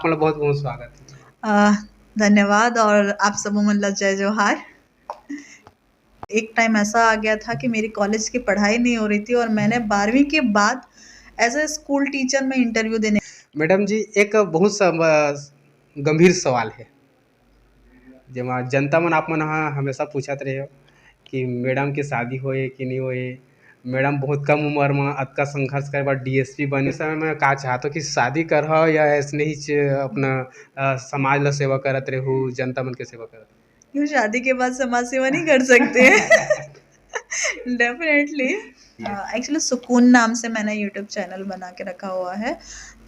आपका बहुत बहुत स्वागत है। धन्यवाद और आप सबो मन ला जय जोहार। एक टाइम ऐसा आ गया था कि मेरी कॉलेज की पढ़ाई नहीं हो रही थी और मैंने 12वीं के बाद एज ए स्कूल टीचर में इंटरव्यू देने। मैडम जी एक बहुत गंभीर सवाल है जेमा जनता मन आप मन हमेशा पूछत रहे हो कि मैडम के शादी होए कि नहीं होए। मैडम बहुत कम उम्र में अतका संघर्ष करे बाद डीएसपी बने समय में का चाहतो कि शादी करह या ऐसने ही अपना समाज ला सेवा करत रहू जनता मन के सेवा करत क्यों शादी के बाद समाज सेवा नहीं कर सकते डेफिनेटली। एक्चुअली सुकून नाम से मैंने यूट्यूब चैनल बना के रखा हुआ है,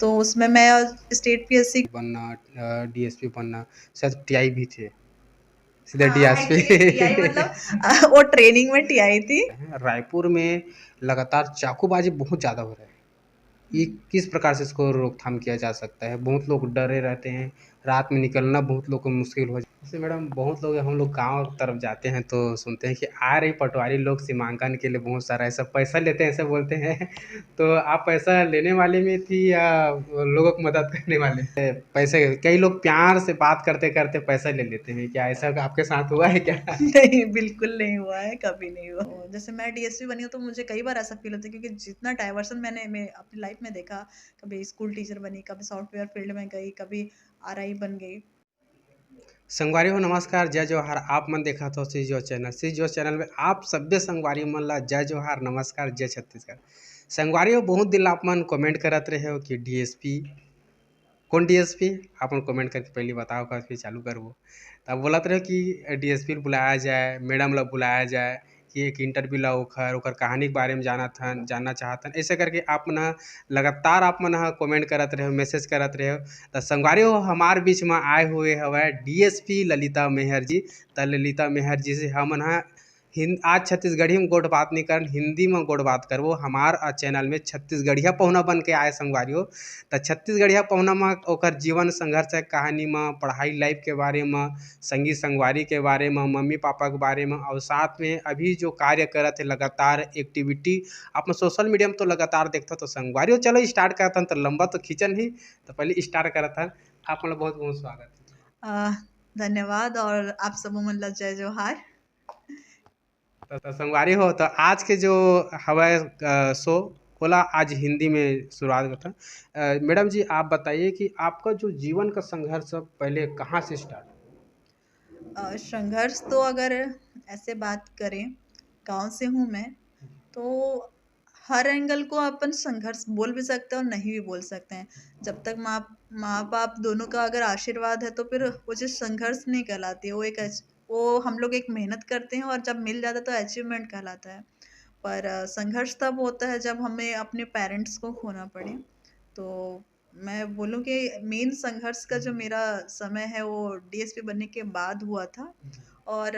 तो उसमें मैं स्टेट पीएससी बनना डीएसपी बनना शायद टीआई भी थे सीधे हाँ डीएसपी। एक्चुअली टीआई मतलब वो ट्रेनिंग में टीआई थी। रायपुर में लगातार चाकूबाजी बहुत ज़्यादा हो रहा है। ये किस प्रकार से इसको रोकथाम किया जा सकता है? बहुत लोग डरे रहते हैं, रात में निकलना बहुत लोग को मुश्किल हो जाए। जैसे मैडम बहुत लोग हम लोग गाँव तरफ जाते हैं तो सुनते हैं कि आ रही पटवारी लोग सीमांकन के लिए बहुत सारा ऐसा पैसा लेते हैं ऐसे बोलते हैं। तो आप पैसा लेने वाले में थी या लोगों को मदद करने वाले? पैसे कई लोग प्यार से बात करते करते पैसा ले लेते हैं, क्या ऐसा आपके साथ हुआ है क्या? नहीं, बिल्कुल नहीं हुआ है, कभी नहीं हुआ। तो जैसे मैं डीएसपी बनी हूँ तो मुझे कई बार ऐसा फ़ील होता है क्योंकि जितना डाइवर्सन मैं अपनी लाइफ़ में देखा, कभी स्कूल टीचर बनी, कभी सॉफ्टवेयर फील्ड में गई, कभी आरआई बन गई। संगवारी हो नमस्कार जय जोहार। आप मन देखा तो सी जो चैनल में आप सभ्य संगवारी मन ला जय जोहार नमस्कार जय छत्तीसगढ़। संगवारी हो बहुत दिन ला आप मन कमेंट करत रहे हो कि डीएसपी कौन डीएसपी आप मन कमेंट करके पहले बताओ का फिर चालू करबो। तब बोलत रहे कि डीएसपी बुलाया जाए मैडम ला बुलाया जाए कि एक इंटरव्यू ला ओकर कहानी के बारे में जानना चाहतन ऐसे करके आप मन लगातार आप मन कमेंट करत रहे हो मैसेज करत रहे हो। तो संगवारी हो हमार बीच में आए हुए हवे डीएसपी ललिता मेहर जी। तो ललिता मेहर जी से हमन आज छत्तीसगढ़ी में गोठ बात नहीं कर हिंदी में गोठ बात करबो। हमार चैनल में छत्तीसगढ़िया पहुना बन के आए संगवारी हो। तो छत्तीसगढ़िया पहुना में ओकर जीवन संघर्ष के कहानी में पढ़ाई लाइफ के बारे में संगी संगवारी के बारे में मम्मी पापा के बारे में और साथ में अभी जो कार्य करत है लगातार एक्टिविटी आप सोशल मीडिया में तो लगातार देखता तो संगवारी हो। चलो स्टार्ट करता तो लंबा तो खींचन ही तो पहले स्टार्ट करता आप मतलब बहुत बहुत स्वागत अ, धन्यवाद और आप सबो मन ला जय जोहार। तो संगवारी हो। तो आज के जो हवाई शो ओला आज हिंदी में शुरुआत करता है। मैडम जी आप बताइए कि आपका जो जीवन का संघर्ष पहले कहाँ से स्टार्ट? संघर्ष तो अगर ऐसे बात करें, गाँव से हूँ मैं, तो हर एंगल को अपन संघर्ष बोल भी सकते हैं और नहीं भी बोल सकते हैं। जब तक माँ बाप दोनों का अगर आशीर्वाद है तो फिर वो चीज़ संघर्ष नहीं कहलाती है, वो हम लोग एक मेहनत करते हैं और जब मिल जाता है तो अचीवमेंट कहलाता है। पर संघर्ष तब होता है जब हमें अपने पेरेंट्स को खोना पड़े। तो मैं बोलूँ कि मेन संघर्ष का जो मेरा समय है वो डीएसपी बनने के बाद हुआ था। और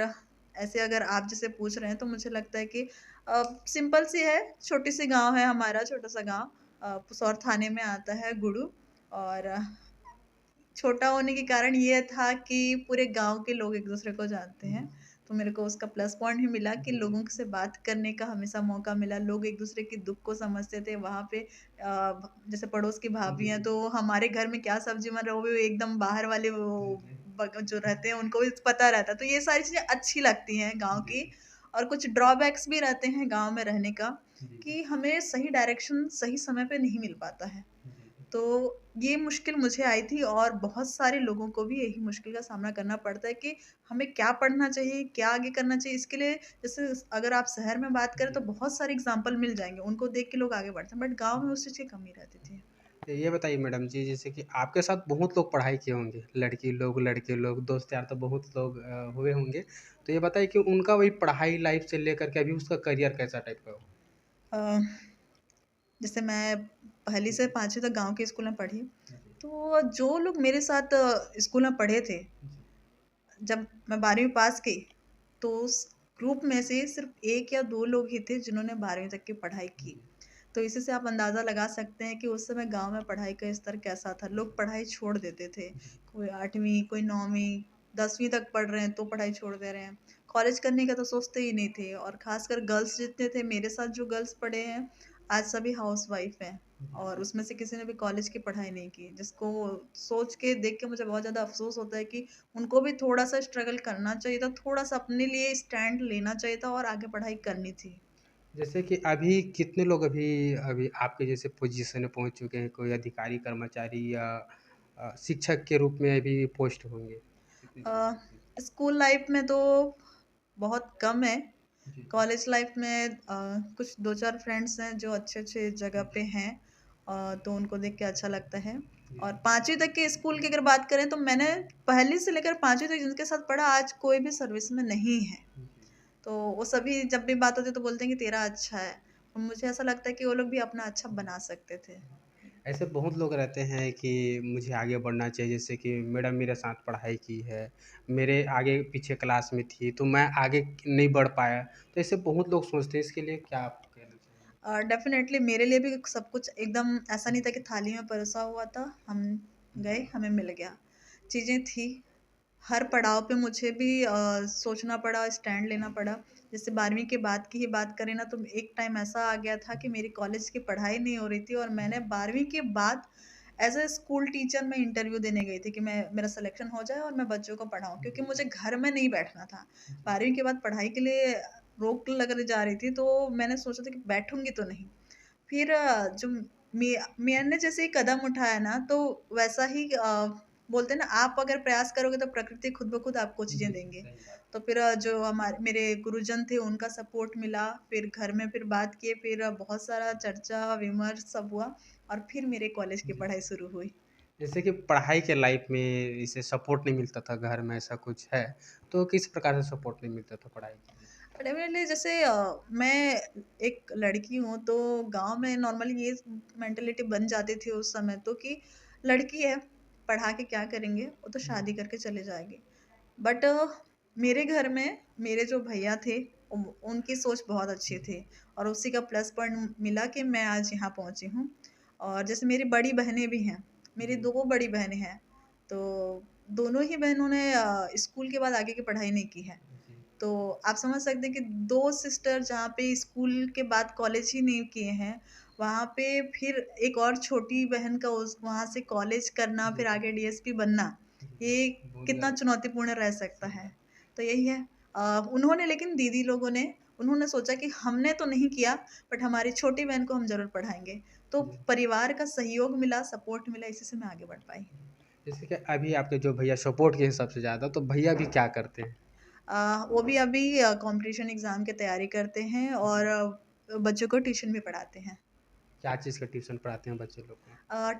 ऐसे अगर आप जैसे पूछ रहे हैं तो मुझे लगता है कि सिंपल सी है, छोटी सी गांव है हमारा, छोटा सा गांव पुसौर थाने में आता है गुड़ू। और छोटा होने के कारण ये था कि पूरे गांव के लोग एक दूसरे को जानते हैं, तो मेरे को उसका प्लस पॉइंट ही मिला कि लोगों से बात करने का हमेशा मौका मिला। लोग एक दूसरे के दुख को समझते थे वहाँ पे। जैसे पड़ोस की भाभी हैं तो हमारे घर में क्या सब्जी बन रहा है वो भी एकदम बाहर वाले वो जो रहते हैं उनको भी पता रहता है। तो ये सारी चीज़ें अच्छी लगती हैं गाँव की। और कुछ ड्रॉबैक्स भी रहते हैं गाँव में रहने का, कि हमें सही डायरेक्शन सही समय पे नहीं मिल पाता है। तो ये मुश्किल मुझे आई थी और बहुत सारे लोगों को भी यही मुश्किल का सामना करना पड़ता है कि हमें क्या पढ़ना चाहिए, क्या आगे करना चाहिए। इसके लिए जैसे अगर आप शहर में बात करें तो बहुत सारे एग्जाम्पल मिल जाएंगे, उनको देख के लोग आगे बढ़ते हैं, बट गाँव में उस चीज़ की कमी रहती थी। तो ये बताइए मैडम जी जैसे कि आपके साथ बहुत लोग पढ़ाई किए होंगे लड़की लोग लड़के लोग दोस्त यार तो बहुत लोग हुए होंगे। तो ये बताइए कि उनका वही पढ़ाई लाइफ से लेकर के अभी उसका करियर कैसा टाइप का हो? अ, जैसे मैं पहली से पाँचवीं तक गांव के स्कूल में पढ़ी, तो जो लोग मेरे साथ स्कूल में पढ़े थे, जब मैं 12वीं पास की तो उस ग्रुप में से सिर्फ 1 या 2 लोग ही थे जिन्होंने 12वीं तक की पढ़ाई की। तो इसी से आप अंदाज़ा लगा सकते हैं कि उस समय गाँव में पढ़ाई का स्तर कैसा था। लोग पढ़ाई छोड़ देते थे। कोई 8वीं, कोई 9वीं, 10वीं तक पढ़ रहे हैं तो पढ़ाई छोड़ दे रहे हैं। कॉलेज करने का तो सोचते ही नहीं थे। और ख़ासकर गर्ल्स जितने थे मेरे साथ जो गर्ल्स पढ़े हैं, आज सभी हाउसवाइफ़ हैं। और उसमें से किसी ने भी कॉलेज की पढ़ाई नहीं की, जिसको सोच के देख के मुझे बहुत ज़्यादा अफ़सोस होता है कि उनको भी थोड़ा-सा स्ट्रगल करना चाहिए था, थोड़ा-सा अपने लिए स्टैंड लेना चाहिए था और आगे पढ़ाई करनी थी। जैसे कि अभी कितने लोग अभी अभी आपके जैसे पोजीशन में पहुँच चुके हैं, कोई अधिकारी, कर्मचारी या शिक्षक के रूप में अभी पोस्ट होंगे? कितने अ, लोग हैं अभी? स्कूल लाइफ में तो बहुत कम है। जी, कॉलेज लाइफ में कुछ 2-4 फ्रेंड्स हैं जो अच्छे-अच्छे जगह पे हैं, तो उनको देख के अच्छा लगता है। जी, और 5वीं तक के स्कूल की अगर बात करें तो मैंने पहली से लेकर 5वीं तक जिनके साथ पढ़ा आज कोई भी सर्विस में नहीं है। जी। तो वो सभी जब भी बात होती है तो बोलते हैं कि तेरा अच्छा है। और मुझे ऐसा लगता है कि वो लोग भी अपना अच्छा बना सकते थे। ऐसे बहुत लोग रहते हैं कि मुझे आगे बढ़ना चाहिए, जैसे कि मैडम मेरे साथ पढ़ाई की है, मेरे आगे पीछे क्लास में थी, तो मैं आगे नहीं बढ़ पाया। तो ऐसे बहुत लोग सोचते हैं, इसके लिए क्या आप कहना चाहेंगे? डेफ़िनेटली मेरे लिए भी सब कुछ एकदम ऐसा नहीं था कि थाली में परोसा हुआ था, हम गए, जी, हमें मिल गया। चीज़ें थी, हर पड़ाव पे मुझे भी सोचना पड़ा, स्टैंड लेना पड़ा। जैसे 12वीं के बाद की ही बात करें ना तो एक टाइम ऐसा आ गया था कि मेरी कॉलेज की पढ़ाई नहीं हो रही थी और मैंने 12वीं के बाद एज़ अ स्कूल टीचर मैं इंटरव्यू देने गई थी कि मैं मेरा सिलेक्शन हो जाए और मैं बच्चों को पढ़ाऊँ क्योंकि जी, मुझे घर में नहीं बैठना था। जी, 12वीं के बाद पढ़ाई के लिए रोक लग जा रही थी, तो मैंने सोचा था कि बैठूँगी तो नहीं। फिर जो मैंने जैसे ही कदम उठाया ना तो वैसा ही बोलते हैं ना आप अगर प्रयास करोगे तो प्रकृति खुद ब खुद आपको चीज़ें जी, देंगे। सही बात। तो फिर जो हमारे मेरे गुरुजन थे उनका सपोर्ट मिला, फिर घर में फिर बात किए, फिर बहुत सारा चर्चा विमर्श सब हुआ और फिर मेरे कॉलेज की जी। पढ़ाई शुरू हुई। जैसे कि पढ़ाई के लाइफ में इसे सपोर्ट नहीं मिलता था घर में, ऐसा कुछ है? तो किस प्रकार से सपोर्ट नहीं मिलता था पढ़ाई के लिए? डेफिनेटली जैसे मैं एक लड़की हूँ तो गांव में नॉर्मली ये मेंटेलिटी बन जाती थी उस समय तो कि लड़की है पढ़ा के क्या करेंगे वो तो शादी करके चले जाएंगे। बट मेरे घर में मेरे जो भैया थे उनकी सोच बहुत अच्छी थी और उसी का प्लस पॉइंट मिला कि मैं आज यहाँ पहुँची हूँ। और जैसे मेरी बड़ी बहनें भी हैं, मेरी जी, 2 बड़ी बहनें हैं, तो दोनों ही बहनों ने स्कूल के बाद आगे की पढ़ाई नहीं की है। जी, तो आप समझ सकते हैं कि 2 सिस्टर जहाँ पे स्कूल के बाद कॉलेज ही नहीं किए हैं, वहाँ पे फिर एक और छोटी बहन का उस वहाँ से कॉलेज करना, जी, फिर आगे डीएसपी बनना, जी। ये बहुत कितना ज़्यादा चुनौतीपूर्ण रह सकता सही है। बात। तो यही है। उन्होंने लेकिन दीदी लोगों ने उन्होंने सोचा कि हमने तो नहीं किया, बट हमारी छोटी बहन को हम ज़रूर पढ़ाएँगे। तो जी। परिवार का सहयोग मिला, सपोर्ट मिला, इसी से मैं आगे बढ़ पाई। जैसे कि अभी आपके जो भैया सपोर्ट किए हैं सबसे ज़्यादा, तो भैया भी क्या करते हैं? वो भी अभी कॉम्पिटिशन एग्ज़ाम की तैयारी करते हैं और जी। बच्चों को ट्यूशन भी पढ़ाते हैं। क्या चीज़ का ट्यूशन पढ़ाते हैं बच्चे लोग को?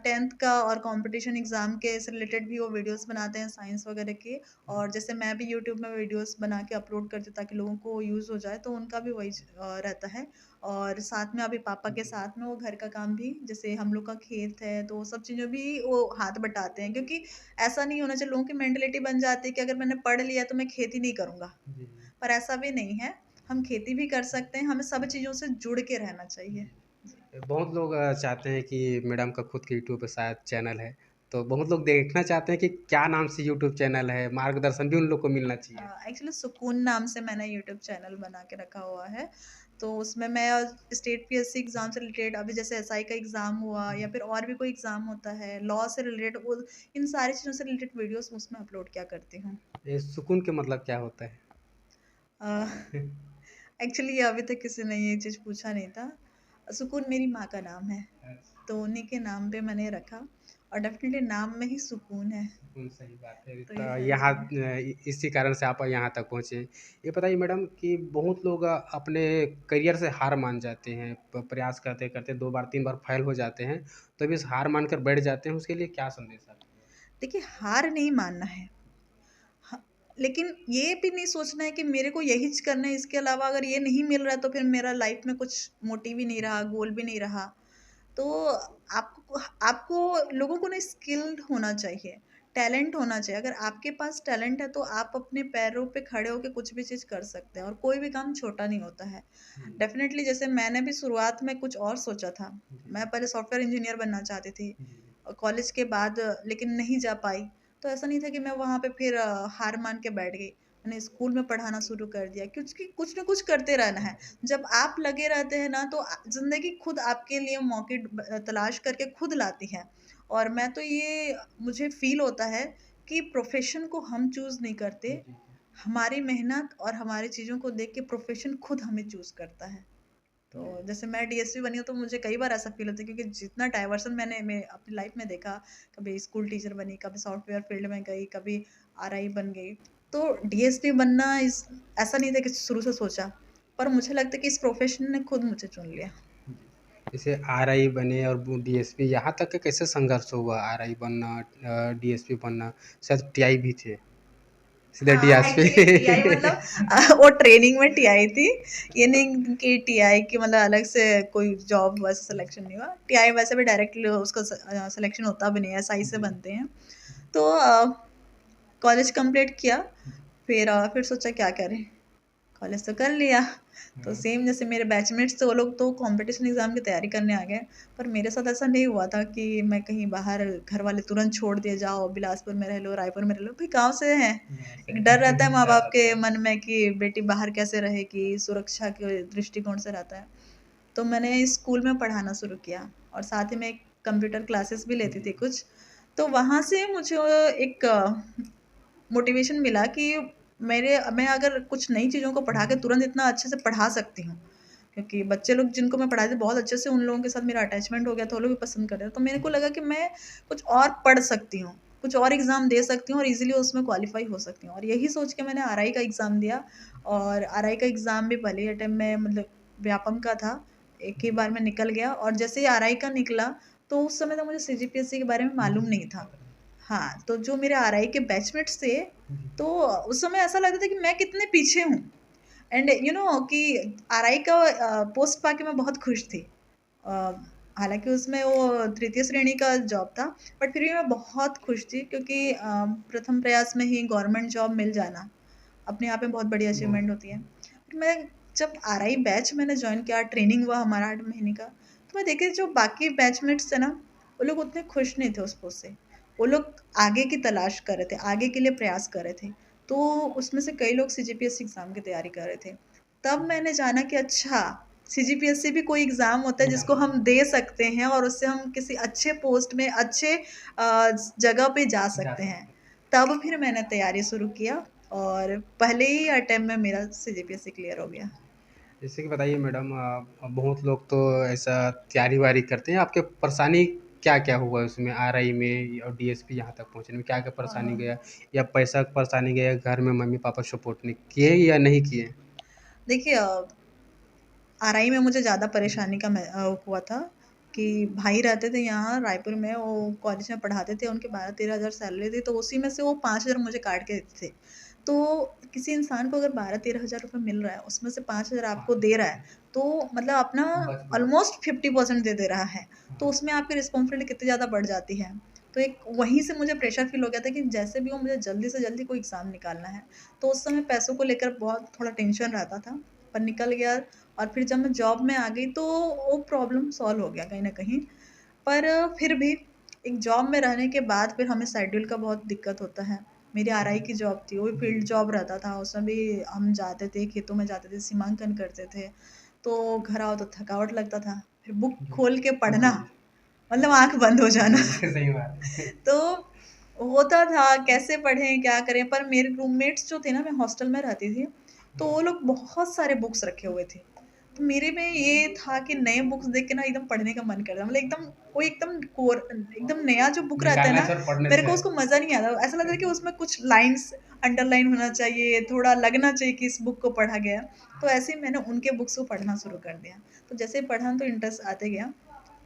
10th का और कंपटीशन एग्ज़ाम के से रिलेटेड भी वो वीडियोस बनाते हैं साइंस वगैरह के। और जैसे मैं भी यूट्यूब में वीडियोस बना के अपलोड करती हूँ ताकि लोगों को यूज़ हो जाए, तो उनका भी वही रहता है। और साथ में अभी पापा के जी, साथ में वो घर का काम भी, जैसे हम लोग का खेत है तो वो सब चीज़ें भी वो हाथ बटाते हैं क्योंकि ऐसा नहीं होना चाहिए। लोगों की मेंटालिटी बन जाती है कि अगर मैंने पढ़ लिया तो मैं खेती नहीं करूँगा, जी, पर ऐसा भी नहीं है। हम खेती भी कर सकते हैं, हमें सब चीज़ों से जुड़ के रहना चाहिए। जी। जी। बहुत लोग चाहते हैं कि मैडम का खुद के यूट्यूब पे शायद चैनल है, तो बहुत लोग देखना चाहते हैं कि क्या नाम से यूट्यूब चैनल है, मार्गदर्शन भी उन लोग को मिलना चाहिए। एक्चुअली सुकून नाम से मैंने यूट्यूब चैनल बना के रखा हुआ है। तो उसमें मैं स्टेट पीएससी एग्ज़ाम से रिलेटेड अभी जैसे एसआई का एग्ज़ाम हुआ या जी। फिर और भी कोई एग्ज़ाम होता है, लॉ से रिलेटेड वो इन सारी चीज़ों से रिलेटेड वीडियोज़ उसमें अपलोड किया करती हूँ। ये सुकून के मतलब क्या होता है? अ, एक्चुअली अभी तक किसी ने ये चीज़ पूछा नहीं था। सुकून मेरी माँ का नाम है, अच्छा, तो उन्हीं के नाम पे मैंने रखा और डेफ़िनेटली नाम में ही सुकून है, सुकून सही बात है। तो तो ये सारी यहाँ चीज़ें। इसी कारण से आप यहाँ तक पहुँचे। ये बताइए मैडम कि बहुत लोग अपने करियर से हार मान जाते हैं, प्रयास करते-करते 2 बार 3 बार फेल हो जाते हैं, तो भी हार मानकर बैठ जाते हैं, उसके लिए क्या संदेश आप देंगे? देखिए, हार नहीं मानना है। हाँ, लेकिन ये भी नहीं सोचना है कि मेरे को यही चीज़ करना है, इसके अलावा अगर ये नहीं मिल रहा है तो फिर मेरा लाइफ में कुछ मोटिव ही नहीं रहा, गोल भी नहीं रहा। तो आपको आपको लोगों को ना स्किल्ड होना चाहिए, टैलेंट होना चाहिए। अगर आपके पास टैलेंट है तो आप अपने पैरों पे खड़े होके कुछ भी चीज़ कर सकते हैं और कोई भी काम छोटा नहीं होता है। जी, डेफ़िनेटली जैसे मैंने भी शुरुआत में कुछ और सोचा था। जी, मैं पहले सॉफ्टवेयर इंजीनियर बनना चाहती थी जी, और कॉलेज के बाद लेकिन नहीं जा पाई। तो ऐसा नहीं था कि मैं वहाँ पे फिर हार मान के बैठ गई। मैंने स्कूल में पढ़ाना शुरू कर दिया, क्योंकि कुछ ना कुछ करते रहना है। जब आप लगे रहते हैं ना, तो ज़िंदगी खुद आपके लिए मौके तलाश करके खुद लाती है। और मैं तो ये मुझे फ़ील होता है कि प्रोफ़ेशन को हम चूज़ नहीं करते, हमारी मेहनत और हमारी चीज़ों को देख के प्रोफ़ेशन खुद हमें चूज़ करता है। तो जैसे मैं डीएसपी बनी हूँ, तो मुझे कई बार ऐसा फ़ील होता है, क्योंकि जितना डाइवर्सन मैंने मैं अपनी लाइफ में देखा, कभी स्कूल टीचर बनी, कभी सॉफ्टवेयर फील्ड में गई, कभी आरआई बन गई। तो डीएसपी बनना इस ऐसा नहीं था कि शुरू से सोचा, पर मुझे लगता है कि इस प्रोफ़ेशन ने खुद मुझे चुन लिया। जैसे आरआई बने और डीएसपी, यहाँ तक के कैसे संघर्ष हुआ आरआई बनना, डीएसपी बनना? शायद टीआई भी थे, सीधे हाँ, एक्चुअली टीआई डीएसपी। मतलब वो ट्रेनिंग में टीआई थी। ये नहीं कि टीआई की मतलब अलग से कोई जॉब वैसे सिलेक्शन नहीं हुआ। टीआई वैसे भी डायरेक्टली उसका सिलेक्शन होता भी नहीं है, एसआई से बनते हैं। तो कॉलेज कंप्लीट किया, फिर सोचा क्या करें, कॉलेज तो कर लिया। तो सेम जैसे मेरे बैचमेट्स थे, वो लोग तो कंपटीशन एग्ज़ाम की तैयारी करने आ गए, पर मेरे साथ ऐसा नहीं हुआ था कि मैं कहीं बाहर, घर वाले तुरंत छोड़ दिए, जाओ बिलासपुर में रह लो, रायपुर में रह लो। भाई गाँव से हैं, एक डर रहता है माँ बाप के मन में कि बेटी बाहर कैसे रहेगी, सुरक्षा के दृष्टिकोण से रहता है। तो मैंने स्कूल में पढ़ाना शुरू किया, और साथ ही में एक कंप्यूटर क्लासेस भी लेती थी कुछ। तो वहाँ से मुझे एक मोटिवेशन मिला कि मैं अगर कुछ नई चीज़ों को पढ़ा के तुरंत इतना अच्छे से पढ़ा सकती हूँ, क्योंकि बच्चे लोग जिनको मैं पढ़ाती थी बहुत अच्छे से, उन लोगों के साथ मेरा अटैचमेंट हो गया, तो वो लोग भी पसंद कर रहे थे। तो मेरे को लगा कि मैं कुछ और पढ़ सकती हूँ, कुछ और एग्ज़ाम दे सकती हूँ और ईज़िली उसमें क्वालीफ़ाई हो सकती हूँ, और यही सोच के मैंने आरआई का एग्ज़ाम दिया। और आरआई का एग्ज़ाम भी पहले ही अटेम्प्ट में मतलब व्यापम का था, एक ही बार में निकल गया। और जैसे ही आरआई का निकला, तो उस समय तक मुझे सीजीपीएससी के बारे में मालूम नहीं था। हाँ, तो जो मेरे आरआई के बैचमेट्स थे, तो उस समय ऐसा लगता था कि मैं कितने पीछे हूँ। एंड कि आरआई का पोस्ट पाके मैं बहुत खुश थी। अ, हालाँकि उसमें वो तृतीय श्रेणी का जॉब था, बट फिर भी मैं बहुत खुश थी, क्योंकि प्रथम प्रयास में ही गवर्नमेंट जॉब मिल जाना अपने आप में बहुत बड़ी अचीवमेंट होती है। फिर मैं जब आरआई बैच मैंने जॉइन किया, ट्रेनिंग हुआ हमारा 8 महीने का, तो मैं देखी जो बाकी बैचमेट्स थे ना, वो लोग उतने खुश नहीं थे उस पोस्ट से। वो लोग आगे की तलाश कर रहे थे, आगे के लिए प्रयास कर रहे थे। तो उसमें से कई लोग सीजीपीएससी एग्ज़ाम की तैयारी कर रहे थे। तब मैंने जाना कि अच्छा, सीजीपीएससी भी कोई एग्ज़ाम होता है जिसको हम दे सकते हैं, और उससे हम किसी अच्छे पोस्ट में, अच्छे जगह पे जा सकते हैं। तब फिर मैंने तैयारी शुरू किया, और पहले ही अटेम्प्ट में मेरा सीजीपीएससी क्लियर हो गया। जैसे कि बताइए मैडम, बहुत लोग तो ऐसा तैयारी वारी करते हैं, आपके परेशानी क्या क्या हुआ उसमें, आरआई में और डीएसपी यहाँ तक पहुँचने में क्या क्या परेशानी गया? या पैसा का परेशानी गया, घर में मम्मी पापा सपोर्ट नहीं किए या नहीं किए? देखिए, आरआई में मुझे ज़्यादा परेशानी का हुआ था कि भाई रहते थे यहाँ रायपुर में, वो कॉलेज में पढ़ाते थे, उनके 12-13 हज़ार सैलरी थी, तो उसी में से वो 5 हज़ार मुझे काट के देते थे। तो किसी इंसान को अगर 12-13 हज़ार रुपये मिल रहा है, उसमें से 5 हज़ार आपको दे रहा है, तो मतलब अपना ऑलमोस्ट 50% दे दे रहा है। तो उसमें आपकी रिस्पॉन्सिबिलिटी कितनी ज़्यादा बढ़ जाती है। तो एक वहीं से मुझे प्रेशर फील हो गया था कि जैसे भी हो मुझे जल्दी से जल्दी कोई एग्ज़ाम निकालना है। तो उस समय पैसों को लेकर बहुत थोड़ा टेंशन रहता था, पर निकल गया। और फिर जब मैं जॉब में आ गई, तो वो प्रॉब्लम सॉल्व हो गया कहीं न कहीं। पर फिर भी एक जॉब में रहने के बाद फिर हमें शेड्यूल का बहुत दिक्कत होता है। मेरी आरआई की जॉब थी, वो भी फील्ड जॉब रहता था, उसमें भी हम जाते थे, खेतों में जाते थे, सीमांकन करते थे। तो घर आओ तो थकावट लगता था। फिर बुक खोल के पढ़ना, मतलब आँख बंद हो जाना। सही बात है। तो होता था कैसे पढ़ें, क्या करें? पर मेरे रूममेट्स जो थे ना, मैं हॉस्टल में रहती थी, तो वो लोग बहुत सारे बुक्स रखे हुए थे। तो मेरे में ये था कि नए बुक्स देख के ना एकदम पढ़ने का मन करता, मतलब एकदम कोई एकदम एकदम नया जो बुक रहता है निकालने ना, से और पढ़ने मेरे से। को उसको मज़ा नहीं आता। ऐसा लगता है कि उसमें कुछ लाइन्स अंडरलाइन होना चाहिए, थोड़ा लगना चाहिए कि इस बुक को पढ़ा गया। तो ऐसे ही मैंने उनके बुक्स को पढ़ना शुरू कर दिया। तो जैसे ही पढ़ा तो इंटरेस्ट आते गया।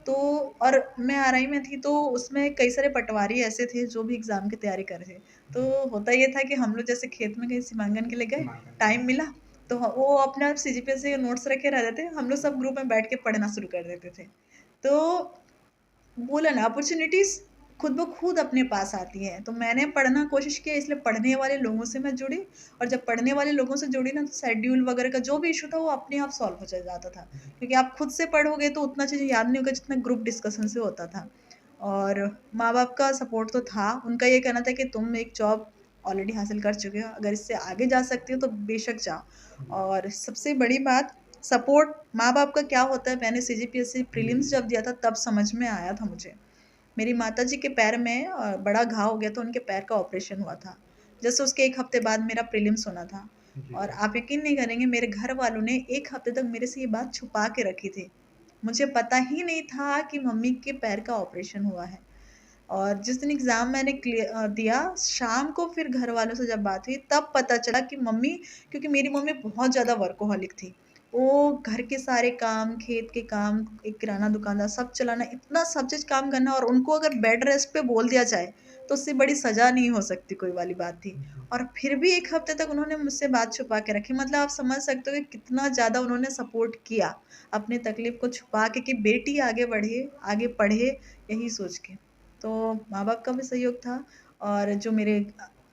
तो और मैं आरआई में थी, तो उसमें कई सारे पटवारी ऐसे थे जो भी एग्ज़ाम की तैयारी कर रहे थे। तो होता ये था कि हम लोग जैसे खेत में कहीं सीमांकन के लिए गए, टाइम मिला, तो वो अपना सीजीपीएससी के नोट्स रखे रहते थे, हम लोग सब ग्रुप में बैठ के पढ़ना शुरू कर देते थे। तो बोला ना, अपॉर्च्युनिटीज़ खुद ब खुद अपने पास आती हैं। तो मैंने पढ़ना कोशिश किया, इसलिए पढ़ने वाले लोगों से मैं जुड़ी, और जब पढ़ने वाले लोगों से जुड़ी ना, तो शेड्यूल वगैरह का जो भी इश्यू था वो अपने आप सॉल्व हो जाता था। क्योंकि आप खुद से पढ़ोगे तो उतना चीज़ें याद नहीं होगा जितना ग्रुप डिस्कशन से होता था। और माँ-बाप का सपोर्ट तो था, उनका ये कहना था कि तुम एक जॉब ऑलरेडी हासिल कर चुके हो, अगर इससे आगे जा सकती हो तो बेशक जाओ। और सबसे बड़ी बात, सपोर्ट माँ बाप का क्या होता है, मैंने सीजीपीएससी प्रीलिम्स जब दिया था तब समझ में आया था मुझे। मेरी माताजी के पैर में बड़ा घाव हो गया था, उनके पैर का ऑपरेशन हुआ था। जैसे उसके 1 हफ्ते बाद मेरा प्रीलिम्स होना था। जी। और आप यकीन नहीं करेंगे, मेरे घर वालों ने 1 हफ्ते तक मेरे से ये बात छुपा के रखी थी। मुझे पता ही नहीं था कि मम्मी के पैर का ऑपरेशन हुआ है। और जिस दिन एग्ज़ाम मैंने दिया, शाम को फिर घर वालों से जब बात हुई तब पता चला कि मम्मी, क्योंकि मेरी मम्मी बहुत ज़्यादा वर्कोहॉलिक थी। वो घर के सारे काम, खेत के काम, एक किराना दुकान था, सब चलाना, इतना सब चीज़ काम करना, और उनको अगर बेड रेस्ट पे बोल दिया जाए, तो उससे बड़ी सज़ा नहीं हो सकती कोई वाली बात थी। और फिर भी 1 हफ्ते तक उन्होंने मुझसे बात छुपा के रखी। मतलब आप समझ सकते हो कि कितना ज़्यादा उन्होंने सपोर्ट किया, अपनी तकलीफ़ को छुपा के, कि बेटी आगे बढ़े, आगे पढ़े, यही सोच के। तो माँ-बाप का भी सहयोग था, और जो मेरे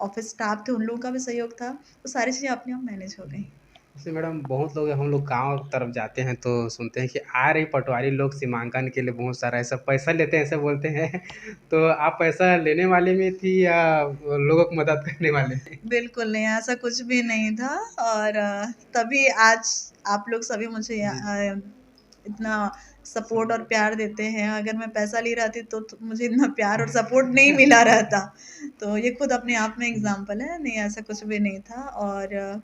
ऑफ़िस स्टाफ थे उन लोगों का भी सहयोग था, तो सारी चीज़ें अपने आप मैनेज हो गई। जैसे मैडम बहुत लोग हम लोग गाँव तरफ जाते हैं तो सुनते हैं कि आ रही पटवारी लोग सीमांकन के लिए बहुत सारा ऐसा पैसा लेते हैं, ऐसा बोलते हैं। तो आप पैसा लेने वाले में थी या लोगों को मदद करने वाले थे? बिल्कुल नहीं, ऐसा कुछ भी नहीं था। और तभी आज आप लोग सभी मुझे जी, जी। इतना सपोर्ट और सपोर्ट। प्यार देते हैं। अगर मैं पैसा ले रही थी तो मुझे इतना प्यार और सपोर्ट नहीं मिला रहता। तो ये खुद अपने आप में जी। एग्ज़ाम्पल है, नहीं ऐसा कुछ भी नहीं था। और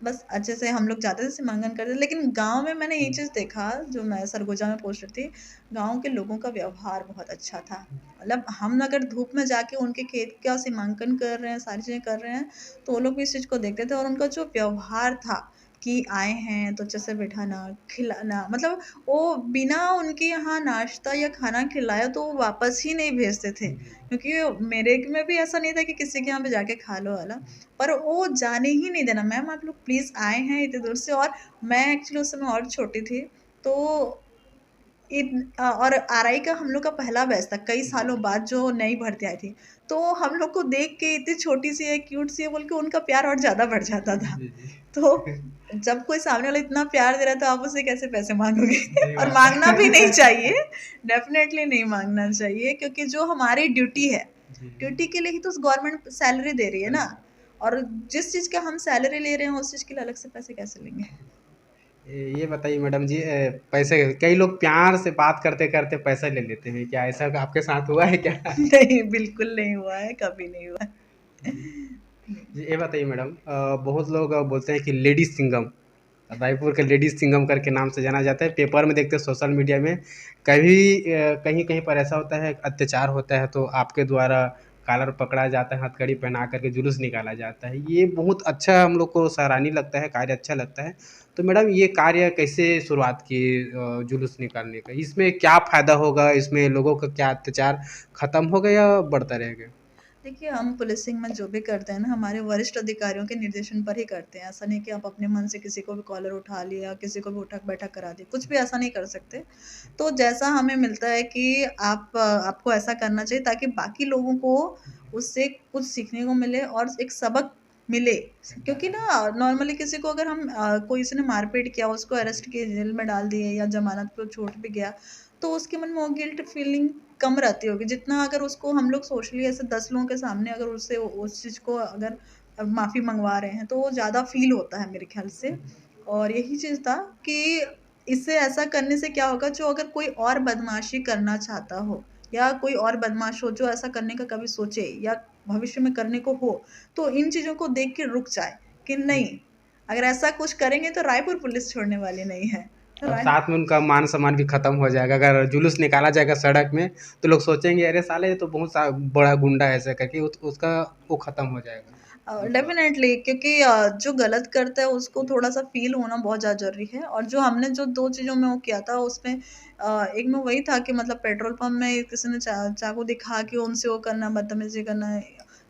बस अच्छे से हम लोग जाते थे, सीमांकन करते थे। लेकिन गाँव में मैंने ये हुँ। चीज़ देखा, जो मैं सरगुजा में पोस्टेड थी, गाँव के लोगों का व्यवहार बहुत अच्छा था। मतलब हम अगर धूप में जाके उनके खेत का सीमांकन कर रहे हैं, सारी चीज़ें कर रहे हैं, तो वो लोग भी इस चीज़ को देखते थे। और उनका जो व्यवहार था कि आए हैं तो अच्छे से बिठाना, खिलाना, मतलब वो बिना उनके यहाँ नाश्ता या खाना खिलाया तो वो वापस ही नहीं भेजते थे। जी। क्योंकि मेरे में भी ऐसा नहीं था कि किसी के यहाँ पे जाके खा लो वाला। पर वो जाने ही नहीं देना, मैम आप लोग प्लीज़ आए हैं इतनी दूर से। और मैं एक्चुअली उस समय और छोटी थी, तो और आरआई का हम लोग का पहला बैच था, कई जी, सालों जी। बाद जो नई भर्ती आई थी। तो हम लोग को देख के इतनी छोटी सी है, क्यूट सी है बोल के उनका प्यार और ज़्यादा बढ़ जाता था। जी, जी। तो जब कोई सामने वाला इतना प्यार दे रहा है तो आप उससे कैसे पैसे माँगोगे? सही और बात माँगना भी नहीं है। चाहिए, डेफ़िनेटली नहीं माँगना चाहिए, क्योंकि जो हमारी ड्यूटी है, जी, जी। ड्यूटी के लिए ही तो गवर्नमेंट सैलरी दे रही है सही ना। बात। और जिस चीज़ का हम सैलरी ले रहे हैं, उस चीज़ के लिए अलग से पैसे कैसे लेंगे? ये बताइए मैडम जी, पैसे कई लोग प्यार से बात करते-करते पैसा ले लेते हैं, क्या ऐसा आपके साथ हुआ है क्या? नहीं, बिल्कुल नहीं हुआ है, कभी नहीं हुआ है। जी। नहीं। जी, ये बताइए मैडम, बहुत लोग बोलते हैं कि लेडीज़ सिंघम, रायपुर के लेडीज़ सिंघम करके नाम से जाना जाता है। पेपर में देखते हैं, सोशल मीडिया में कभी कहीं-कहीं पर ऐसा होता है, अत्याचार होता है तो आपके द्वारा कॉलर पकड़ा जाता है, हथकड़ी पहना कर के जुलूस निकाला जाता है। ये बहुत अच्छा हम लोग को सराहनीय लगता है, कार्य अच्छा लगता है। तो मैडम ये कार्य कैसे शुरुआत किए जुलूस निकालने का? इसमें क्या फ़ायदा होगा? इसमें लोगों का क्या अत्याचार खत्म होगा या बढ़ता रहेगा? देखिए, हम पुलिसिंग में जो भी करते हैं ना, हमारे वरिष्ठ अधिकारियों के निर्देशन पर ही करते हैं। ऐसा नहीं कि आप अपने मन से किसी को भी कॉलर उठा लिया, किसी को भी उठक-बैठक करा दी, कुछ भी ऐसा नहीं कर सकते। तो जैसा हमें मिलता है कि आपको ऐसा करना चाहिए ताकि बाकी लोगों को उससे कुछ सीखने को मिले और एक सबक मिले। क्योंकि ना नॉर्मली किसी को अगर कोई किसी ने मारपीट किया, उसको अरेस्ट किए, जेल में डाल दिए या ज़मानत पे छूट भी गया, तो उसके मन में वो गिल्ट फीलिंग कम रहती होगी। जितना अगर उसको हम लोग सोशली ऐसे 10 लोगों के सामने अगर उससे उस चीज़ को अगर माफ़ी मंगवा रहे हैं, तो वो ज़्यादा फ़ील होता है मेरे ख़्याल से। और यही चीज़ था कि इससे ऐसा करने से क्या होगा, जो अगर कोई और बदमाशी करना चाहता हो या कोई और बदमाश हो जो ऐसा करने का कभी सोचे या भविष्य में करने को हो, तो इन चीज़ों को देख के रुक जाए कि नहीं, अगर ऐसा कुछ करेंगे तो रायपुर पुलिस छोड़ने वाली नहीं है। तो और राय साथ में उनका मान-सम्मान भी खत्म हो जाएगा। अगर जुलूस निकाला जाएगा सड़क में, तो लोग सोचेंगे अरे साले ये तो बहुत सा बड़ा गुंडा है, ऐसा करके उसका वो खत्म हो जाएगा, विश्वास। डेफ़िनेटली, क्योंकि जो गलत करता है उसको थोड़ा-सा फ़ील होना बहुत ज़्यादा ज़रूरी है। और जो हमने जो 2 चीज़ों में वो किया था उसमें एक में वही था कि मतलब पेट्रोल पंप में किसी ने चाकू दिखा के उनसे वो करना, बदतमीज़ी करना।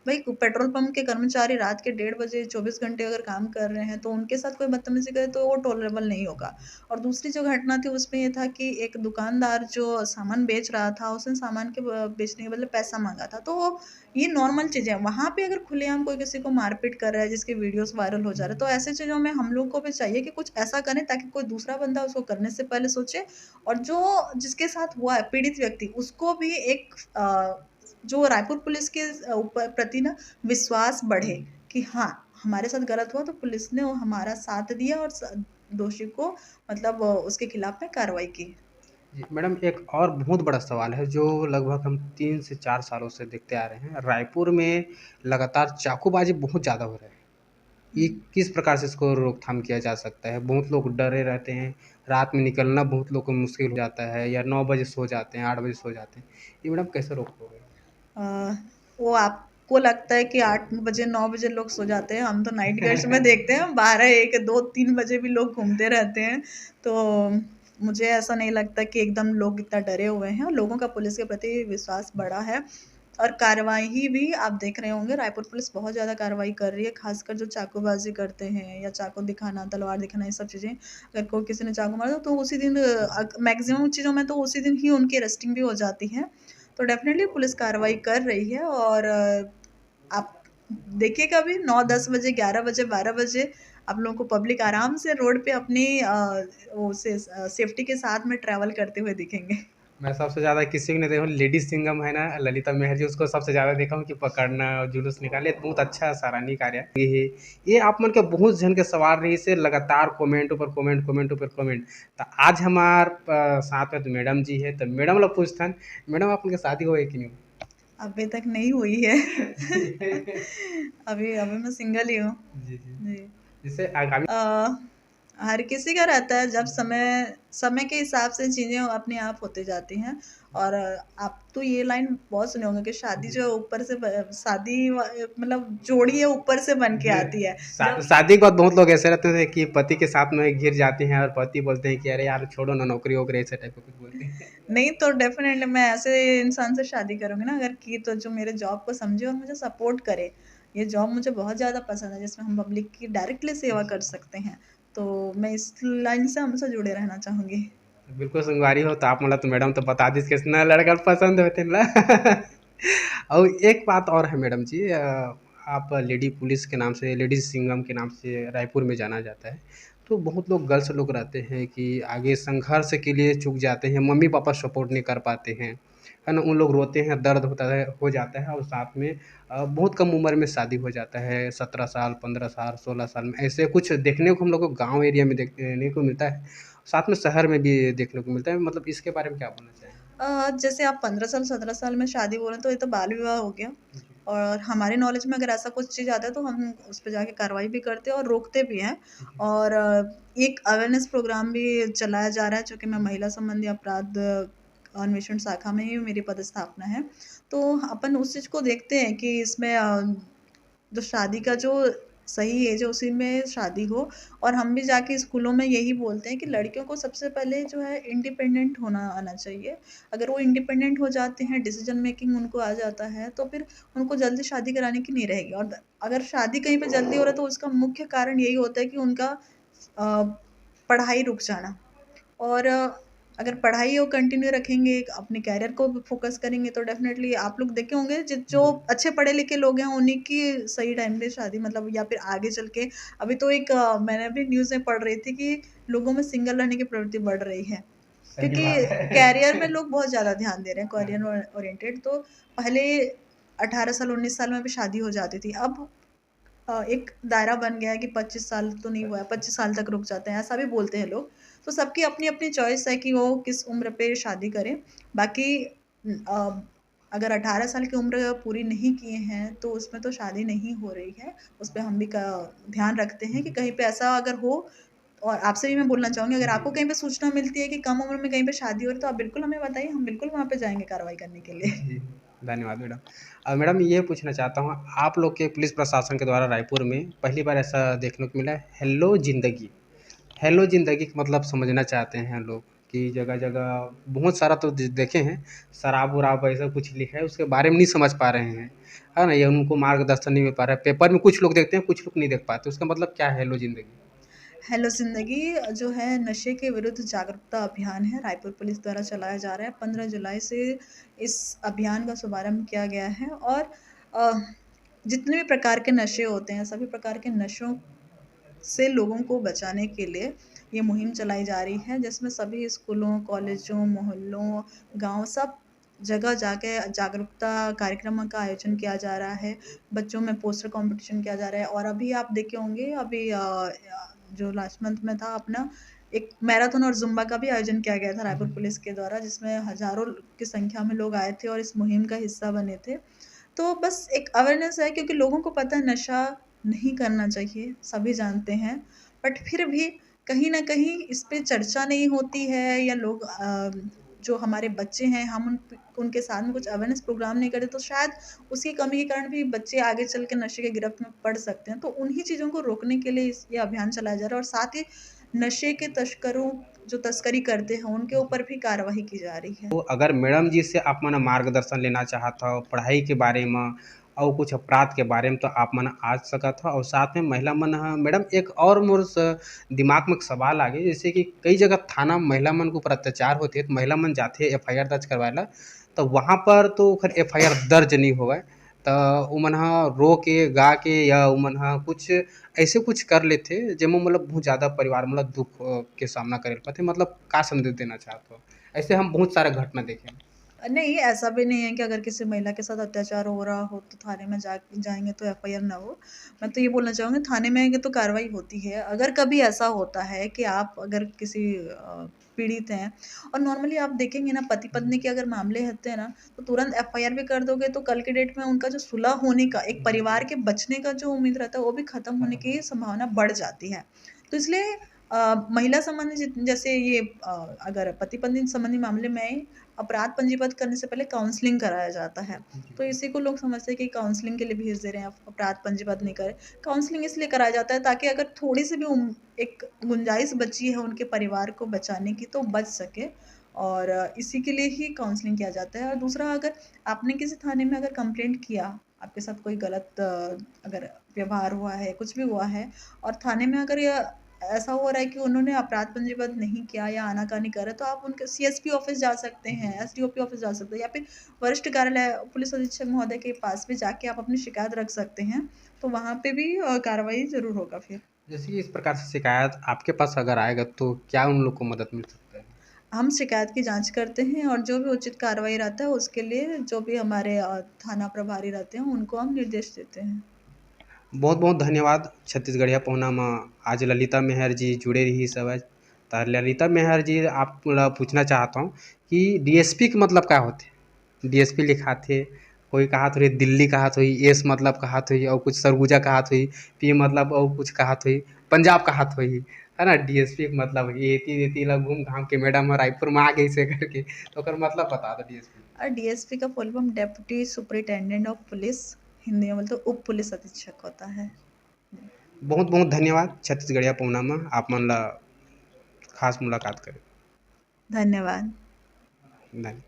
भाई पेट्रोल पंप के कर्मचारी रात के 1:30 बजे 24 घंटे अगर काम कर रहे हैं, तो उनके साथ कोई बदतमीज़ी करे तो वो टॉलरेबल नहीं होगा। और दूसरी जो घटना थी उसमें ये था कि एक दुकानदार जो सामान बेच रहा था, उसने सामान के बेचने के बदले पैसा माँगा था। तो ये नॉर्मल चीज़ें हैं। वहाँ पे अगर खुलेआम कोई किसी को मारपीट कर रहा है, जिसके वीडियोज़ वायरल हो जा रहे हैं, तो ऐसी चीज़ों में हम लोग को भी चाहिए कि कुछ ऐसा करें ताकि कोई दूसरा बंदा उसको करने से पहले सोचे। और जो जिसके साथ हुआ है, पीड़ित व्यक्ति, उसको भी एक जो रायपुर पुलिस के ऊपर प्रति ना विश्वास बढ़े कि हाँ, हमारे साथ गलत हुआ तो पुलिस ने वो हमारा साथ दिया और दोषी को मतलब उसके खिलाफ में कार्रवाई की। जी, मैडम एक और बहुत बड़ा सवाल है जो लगभग हम 3 से 4 सालों से देखते आ रहे हैं। रायपुर में लगातार चाकूबाजी बहुत ज़्यादा हो रहा है। ये किस प्रकार से इसको रोकथाम किया जा सकता है? बहुत लोग डरे रहते हैं, रात में निकलना बहुत लोग को मुश्किल हो जाता है या 9 बजे सो जाते हैं, 8 बजे सो जाते हैं। ये मैडम कैसे रोकोगे? अ, वो आपको लगता है कि 8 बजे 9 बजे लोग सो जाते हैं, हम तो नाइट गर्ल्स में देखते हैं 12, 1, 2, 3 बजे भी लोग घूमते रहते हैं। तो मुझे ऐसा नहीं लगता कि एकदम लोग इतना डरे हुए हैं, और लोगों का पुलिस के प्रति विश्वास बढ़ा है। और कार्रवाई भी आप देख रहे होंगे, रायपुर पुलिस बहुत ज़्यादा कार्रवाई कर रही है, खासकर जो चाकूबाजी करते हैं या चाकू दिखाना, तलवार दिखाना, ये सब चीज़ें। अगर कोई किसी ने चाकू मारा तो उसी दिन मैक्सिमम चीज़ों में तो उसी दिन ही उनकी अरेस्टिंग भी हो जाती है। तो डेफ़िनेटली पुलिस कार्रवाई कर रही है, और आप देखिएगा भी 9-10 बजे, 11 बजे, 12 बजे आप लोगों को पब्लिक आराम से रोड पे अपनी सेफ्टी के साथ में ट्रैवल करते हुए दिखेंगे। मैं सबसे ज़्यादा किसी को नहीं देखा हूँ, लेडीज़ सिंघम है ना ललिता मेहर जी, उसको सबसे ज़्यादा देखा हूँ कि पकड़ना और जुलूस निकाले, बहुत अच्छा सराहनीय कार्य है। ये आप मन के बहुत जन के सवाल रही से लगातार कमेंट ऊपर कमेंट, कमेंट ऊपर कमेंट। तो आज हमार साथ में तो मैडम जी है, तो मैडम लोग पूछथन, मैडम आप उनके शादी हुए कि नहीं? अभी तक नहीं हुई है। जी। अभी अभी मैं सिंगल ही हूँ। जी, जी। जी। जैसे आगामी अ, हर किसी का रहता है, जब समय समय के हिसाब से चीज़ें अपने आप होते जाती हैं। और आप तो ये लाइन बहुत सुने होंगे कि शादी जो ऊपर से मतलब जोड़ी है ऊपर से बन के आती है। जब शादी के बाद बहुत लोग ऐसे रहते थे कि पति के साथ में घिर जाते हैं और पति बोलते हैं कि अरे यार छोड़ो ना, नौकरी वोकरी ऐसे टाइप का कुछ बोलते हैं। नहीं, तो डेफिनेटली मैं ऐसे इंसान से शादी करूंगी ना, अगर की तो जो मेरे जॉब को समझे और मुझे सपोर्ट करे। ये जॉब मुझे बहुत ज़्यादा पसंद है, जिसमें हम पब्लिक की डायरेक्टली सेवा कर सकते हैं। तो मैं इस लाइन से हमेशा जुड़े रहना चाहूंगी। बिल्कुल संगवारी हो तो आप मला तो मैडम तो बता दी कितना लड़का पसंद होते ना। और एक बात और है मैडम जी, आप लेडी पुलिस के नाम से, लेडीज सिंघम के नाम से रायपुर में जाना जाता है। तो बहुत लोग गर्ल्स लोग रहते हैं कि आगे संघर्ष के लिए चूक जाते हैं, मम्मी पापा सपोर्ट नहीं कर पाते हैं, है ना? उन लोग रोते हैं, दर्द होता है, हो जाता है, और साथ में बहुत कम उम्र में शादी हो जाता है, 17 साल, 15 साल, 16 साल में, ऐसे कुछ देखने को हम लोग को गाँव एरिया में देखने को मिलता है। साथ में शहर में भी देखने को मिलता है, मतलब इसके बारे में क्या बोलना चाहेंगे? जैसे आप 15 साल 17 साल में शादी बोल रहे हैं तो ये तो बाल विवाह हो गया। जी, और हमारे नॉलेज में अगर ऐसा कुछ चीज़ आता है तो हम उस पे जाके कार्रवाई भी करते हैं और रोकते भी हैं। और एक अवेयरनेस प्रोग्राम भी चलाया जा रहा है, जो कि मैं महिला संबंधी अपराध अन्वेषण शाखा में ही मेरी पदस्थापना है। तो अपन उस चीज़ को देखते हैं कि इसमें जो शादी का जो सही एज है उसी में शादी हो। और हम भी जाके स्कूलों में यही बोलते हैं कि लड़कियों को सबसे पहले जो है इंडिपेंडेंट होना आना चाहिए। अगर वो इंडिपेंडेंट हो जाते हैं, डिसीजन मेकिंग उनको आ जाता है, तो फिर उनको जल्दी शादी कराने की नहीं रहेगी। और अगर शादी कहीं पे जल्दी हो रहा है तो उसका मुख्य कारण यही होता है कि उनका पढ़ाई रुक जाना। और अगर पढ़ाई वो कंटिन्यू रखेंगे, अपने करियर को फोकस करेंगे, तो डेफिनेटली आप लोग देखे होंगे जो अच्छे पढ़े लिखे लोग हैं उन्हीं की सही टाइम पे शादी, मतलब या फिर आगे चल के। अभी तो एक मैंने भी न्यूज़ में पढ़ रही थी कि लोगों में सिंगल रहने की प्रवृत्ति बढ़ रही है, सही क्योंकि बात है। कैरियर में लोग बहुत ज़्यादा ध्यान दे रहे हैं, करियर ओरिएंटेड। तो पहले 18 साल 19 साल में भी शादी हो जाती थी, अब एक दायरा बन गया है कि 25 साल तो नहीं हुआ है, 25 साल तक रुक जाते हैं, ऐसा भी बोलते हैं लोग। तो सबकी अपनी-अपनी चॉइस है कि वो किस उम्र पे शादी करें। बाकी अगर 18 साल की उम्र पूरी नहीं किए हैं, तो उसमें तो शादी नहीं हो रही है। उस पे हम भी का ध्यान रखते हैं कि कहीं पे ऐसा अगर हो। और आपसे भी मैं बोलना चाहूँगी, अगर आपको कहीं पे सूचना मिलती है कि कम उम्र में कहीं पे शादी हो रही है, तो आप बिल्कुल हमें बताइए, हम बिल्कुल वहाँ पे जाएँगे कार्रवाई करने के लिए। जी, धन्यवाद मैडम। मैडम ये पूछना चाहता हूँ, आप लोग के पुलिस प्रशासन के द्वारा रायपुर में पहली बार ऐसा देखने को मिला है, हेलो ज़िंदगी। हेलो ज़िंदगी का मतलब समझना चाहते हैं लोग कि जगह-जगह बहुत सारा तो देखे हैं, शराब-वराब ऐसा कुछ लिखा है, उसके बारे में नहीं समझ पा रहे हैं, है ना? या उनको मार्गदर्शन नहीं मिल पा रहा है। पेपर में कुछ लोग देखते हैं, कुछ लोग नहीं देख पाते। उसका मतलब क्या है हेलो ज़िंदगी? हेलो ज़िंदगी जो है नशे के विरुद्ध जागरूकता अभियान है, रायपुर पुलिस द्वारा चलाया जा रहा है। 15 जुलाई से इस अभियान का शुभारंभ किया गया है। और अ, जितने भी प्रकार के नशे होते हैं, सभी प्रकार के नशों से लोगों को बचाने के लिए ये मुहिम चलाई जा रही है, जिसमें सभी स्कूलों, कॉलेजों, मोहल्लों, गाँव सब जगह जाके जागरूकता कार्यक्रमों का आयोजन किया जा रहा है, बच्चों में पोस्टर कंपटीशन किया जा रहा है। और अभी आप देखे होंगे, अभी जो लास्ट मंथ में था अपना, एक मैराथन और जुम्बा का भी आयोजन किया गया था रायपुर पुलिस के द्वारा, जिसमें हजारों की संख्या में लोग आए थे और इस मुहिम का हिस्सा बने थे। तो बस एक अवेयरनेस है, क्योंकि लोगों को पता है नशा नहीं करना चाहिए, सभी जानते हैं, बट फिर भी कहीं न कहीं इस पे चर्चा नहीं होती है, या लोग जो हमारे बच्चे हैं, हम उनके साथ में कुछ अवेयरनेस प्रोग्राम नहीं करते, तो शायद उसकी कमी के कारण भी बच्चे आगे चल के नशे के गिरफ्त में पड़ सकते हैं। तो उन्हीं चीज़ों को रोकने के लिए ये अभियान चलाया जा रहा है, और साथ ही नशे के तस्करों जो तस्करी करते हैं, उनके ऊपर भी कार्रवाई की जा रही है। तो अगर मैडम जी से आप मन मार्गदर्शन लेना चाहत हो पढ़ाई के बारे में और कुछ अपराध के बारे में, तो आप मन आ सकत हो। और साथ में महिला मन मैडम एक और मोर दिमाग में एक सवाल आ गया, जैसे कि कई जगह थाना में महिला मन के ऊपर अत्याचार होते है, तो महिला मन जाते FIR दर्ज करवाएला, तो वहाँ पर तो खैर FIR दर्ज नहीं होगा, तो वो मन रो के गा के या वो मन कुछ ऐसे कुछ कर लेते जेमा मतलब बहुत ज़्यादा परिवार मतलब दुख के सामना करे पाते, मतलब का संदेश देना चाहते हो? ऐसे हम बहुत सारे घटना देखे हैं। नहीं, ऐसा भी नहीं है कि अगर किसी महिला के साथ अत्याचार हो रहा हो तो थाने में जाएँगे तो FIR ना हो। मैं तो ये बोलना चाहूँगी, थाने में आएँगे तो कार्रवाई होती है। अगर कभी ऐसा होता है कि आप अगर किसी पीड़ित हैं, और नॉर्मली आप देखेंगे ना, पति-पत्नी के अगर मामले होते हैं ना, तो तुरंत FIR भी कर दोगे, तो कल के डेट में उनका जो सुलह होने का, एक परिवार के बचने का जो उम्मीद रहता है, वो भी खत्म होने की संभावना बढ़ जाती है। तो इसलिए महिला संबंधी जैसे ये अगर पति-पत्नी संबंधी मामले में अपराध पंजीबद्ध करने से पहले काउंसलिंग कराया जाता है। तो इसी को लोग समझते हैं कि काउंसलिंग के लिए भेज दे रहे हैं, अपराध पंजीबद्ध नहीं करें। काउंसलिंग इसलिए कराया जाता है ताकि अगर थोड़ी-सी भी एक गुंजाइश बची है उनके परिवार को बचाने की, तो बच सके, और इसी के लिए ही काउंसलिंग किया जाता है। और दूसरा, अगर आपने किसी थाने में अगर कंप्लेंट किया, आपके साथ कोई गलत अगर व्यवहार हुआ है, कुछ भी हुआ है, और थाने में अगर ऐसा हो रहा है कि उन्होंने अपराध पंजीबद्ध नहीं किया या आनाकानी कर रहे, तो आप उनके CSP ऑफिस जा सकते हैं, SDOP ऑफिस जा सकते हैं, या फिर वरिष्ठ कार्यालय पुलिस अधीक्षक महोदय के पास भी जाके आप अपनी शिकायत रख सकते हैं। तो वहाँ पे भी कार्रवाई ज़रूर होगा फिर। जैसे कि इस प्रकार से शिकायत आपके पास अगर आएगा तो क्या उन लोग को मदद मिल सकता है? हम शिकायत की जाँच करते हैं, और जो भी उचित कार्रवाई रहता है उसके लिए जो भी हमारे थाना प्रभारी रहते हैं, उनको हम निर्देश देते हैं। बहुत बहुत धन्यवाद छत्तीसगढ़िया पहुना में आज ललिता मेहर जी जुड़े रही सब आज। तो ललिता मेहर जी आप पूछना चाहता हूँ कि DSP के मतलब क्या होते? DSP लिखा थे, कोई कहा थोड़ी दिल्ली कहा हुई, एस मतलब कहा हुई, और कुछ सरगुजा कहा हुई, P मतलब और कुछ कहा हुई, पंजाब कहा हुई, है ना। DSP के मतलब ये एती ला घूम घाम के मैडम रायपुर में आ गई से करके, तो ओकर मतलब बता दो DSP। DSP का full form deputy superintendent of police, Hindi में मतलब उप पुलिस अधीक्षक होता है। बहुत बहुत धन्यवाद छत्तीसगढ़िया पहुना में आप मन ला खास मुलाकात करें। धन्यवाद। धन्यवाद।